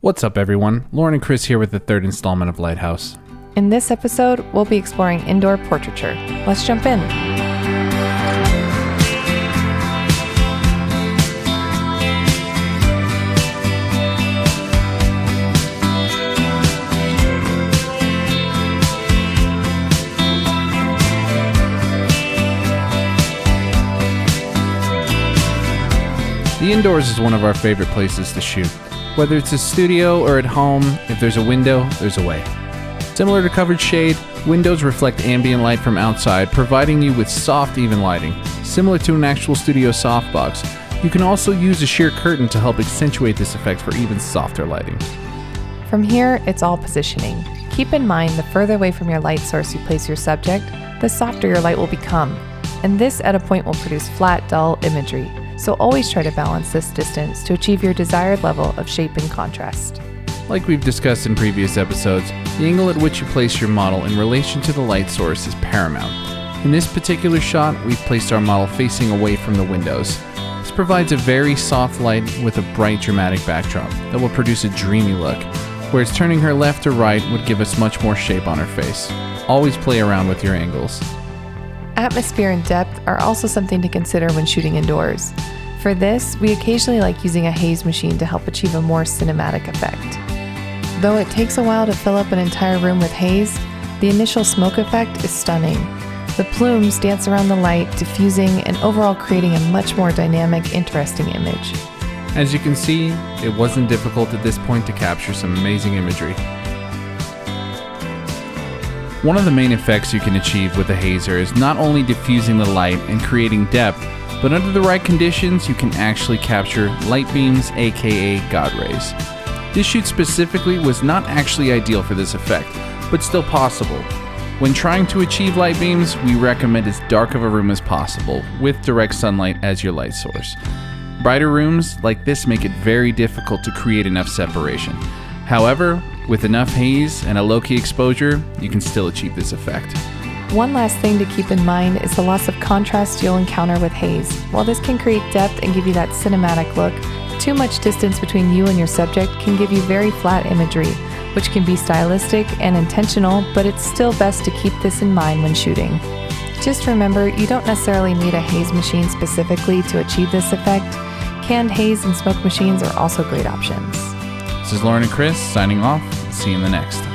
What's up, everyone? Loren and Chris here with the third installment of Lighthouse. In this episode, we'll be exploring indoor portraiture. Let's jump in. The indoors is one of our favorite places to shoot. Whether it's a studio or at home, if there's a window, there's a way. Similar to covered shade, windows reflect ambient light from outside, providing you with soft, even lighting. Similar to an actual studio softbox, you can also use a sheer curtain to help accentuate this effect for even softer lighting. From here, it's all positioning. Keep in mind, the further away from your light source you place your subject, the softer your light will become. And this at a point will produce flat, dull imagery. So always try to balance this distance to achieve your desired level of shape and contrast. Like we've discussed in previous episodes, the angle at which you place your model in relation to the light source is paramount. In this particular shot, we've placed our model facing away from the windows. This provides a very soft light with a bright, dramatic backdrop that will produce a dreamy look, whereas turning her left or right would give us much more shape on her face. Always play around with your angles. Atmosphere and depth are also something to consider when shooting indoors. For this, we occasionally like using a Haze machine to help achieve a more cinematic effect. Though it takes a while to fill up an entire room with haze, the initial smoke effect is stunning. The plumes dance around the light, diffusing and overall creating a much more dynamic, interesting image. As you can see, it wasn't difficult at this point to capture some amazing imagery. One of the main effects you can achieve with a hazer is not only diffusing the light and creating depth, but under the right conditions, you can actually capture light beams, aka God rays. This shoot specifically was not actually ideal for this effect, but still possible. When trying to achieve light beams, we recommend as dark of a room as possible, with direct sunlight as your light source. Brighter rooms like this make it very difficult to create enough separation. However, with enough haze and a low-key exposure, you can still achieve this effect. One last thing to keep in mind is the loss of contrast you'll encounter with haze. While this can create depth and give you that cinematic look, too much distance between you and your subject can give you very flat imagery, which can be stylistic and intentional, but it's still best to keep this in mind when shooting. Just remember, you don't necessarily need a haze machine specifically to achieve this effect. Canned haze and smoke machines are also great options. This is Loren and Chris signing off. See you in the next.